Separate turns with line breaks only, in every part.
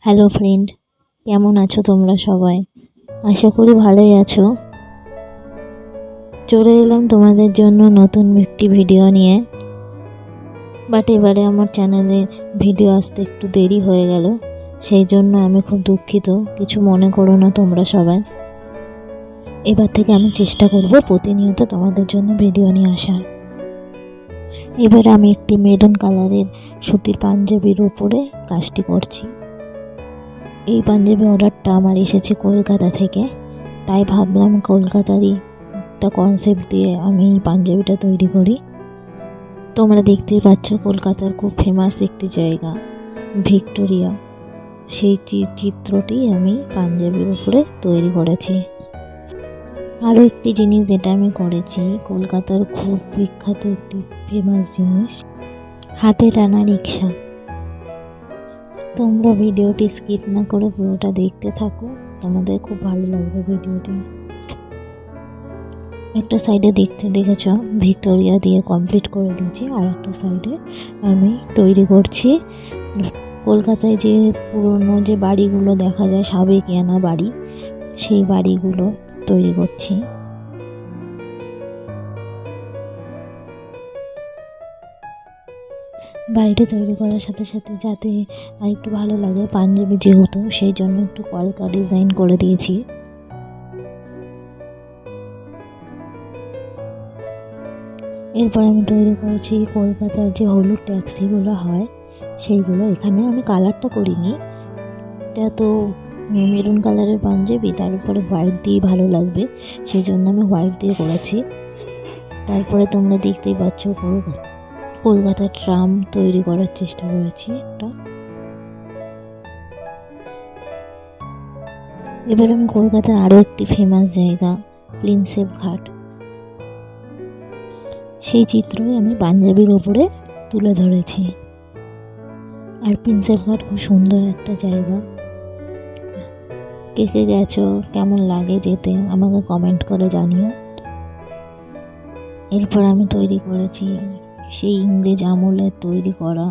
Hello friend, কেমন আছো তোমরা সবাই? আশা করি ভালোই আছো। চলে এলাম তোমাদের জন্য নতুন একটি ভিডিও নিয়ে। বাট এবারে আমার চ্যানেলে ভিডিও আসতে একটু দেরি হয়ে গেল, সেই জন্য আমি খুব দুঃখিত। কিছু মনে করো না তোমরা সবাই। এবার থেকে আমি চেষ্টা করব প্রতিনিয়ত তোমাদের জন্য ভিডিও নিয়ে আসার। এবার আমি একটি মেরুন কালারের সুতির পাঞ্জাবির উপরে কাজটি করছি। এই পাঞ্জাবি অর্ডারটা আমার এসেছে কলকাতা থেকে, তাই ভাবলাম কলকাতারই একটা কনসেপ্ট দিয়ে আমি এই পাঞ্জাবিটা তৈরি করি। তোমরা দেখতেই পাচ্ছ কলকাতার খুব ফেমাস একটি জায়গা ভিক্টোরিয়া, সেই চিত্রটি আমি পাঞ্জাবির উপরে তৈরি করেছি। আরও একটি জিনিস যেটা আমি করেছি, কলকাতার খুব বিখ্যাত একটি ফেমাস জিনিস, হাতে টানা রিক্সা। তোমরা ভিডিওটি স্কিপ না করে পুরোটা দেখতে থাকো, তোমাদের খুব ভালো লাগবে ভিডিওটি। একটা সাইডে দেখেছ ভিক্টোরিয়া দিয়ে কমপ্লিট করে দিয়েছি, আর একটা সাইডে আমি তৈরি করছি কলকাতায় যে পুরনো যে বাড়িগুলো দেখা যায়, সাবেকিয়ানা বাড়ি, সেই বাড়িগুলো তৈরি করছি। বাড়িটা তৈরি করার সাথে সাথে যাতে আর একটু ভালো লাগে, পাঞ্জাবি যেহেতু, সেই জন্য একটু কলকা ডিজাইন করে দিয়েছি। এরপর আমি তৈরি করেছি কলকাতার যে হলুদ ট্যাক্সিগুলো হয় সেইগুলো। এখানে আমি কালারটা করিনি, এটা তো মেরুন কালারের পাঞ্জাবি, তার উপরে হোয়াইট দিয়ে ভালো লাগবে, সেই জন্য আমি হোয়াইট দিয়ে করেছি। তারপরে তোমরা দেখতেই পাচ্ছ কলকাতার ট্রাম তৈরি করার চেষ্টা করেছি একটা। এবার আমি কলকাতার আরও একটি ফেমাস জায়গা প্রিন্সেপ ঘাট, সেই চিত্রই আমি পাঞ্জাবির ওপরে তুলে ধরেছি। আর প্রিন্সেপ ঘাট খুব সুন্দর একটা জায়গা। কে কে গেছো, কেমন লাগে যেতে, আমাকে কমেন্ট করে জানিও। এরপর আমি তৈরি করেছি সেই ইংরেজ আমলের তৈরি করা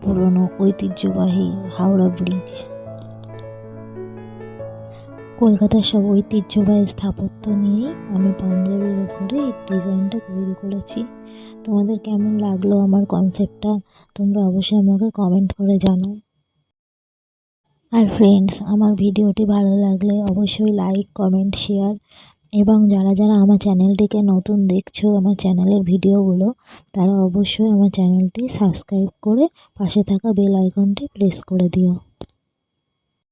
পুরনো ঐতিহ্যবাহী হাওড়া ব্রিজ। কলকাতার সব ঐতিহ্যবাহী স্থাপত্য নিয়েই আমি পাঞ্জাবির ওপরে এই ডিজাইনটা তৈরি করেছি। তোমাদের কেমন লাগলো আমার কনসেপ্টটা, তোমরা অবশ্যই আমাকে কমেন্ট করে জানাও। আর ফ্রেন্ডস, আমার ভিডিওটি ভালো লাগলে অবশ্যই লাইক, কমেন্ট, শেয়ার, এবং যারা যারা আমার চ্যানেলটিকে নতুন দেখছো, আমার চ্যানেলের ভিডিওগুলো, তারা অবশ্যই আমার চ্যানেলটি সাবস্ক্রাইব করে পাশে থাকা বেল আইকনটি প্রেস করে দিও।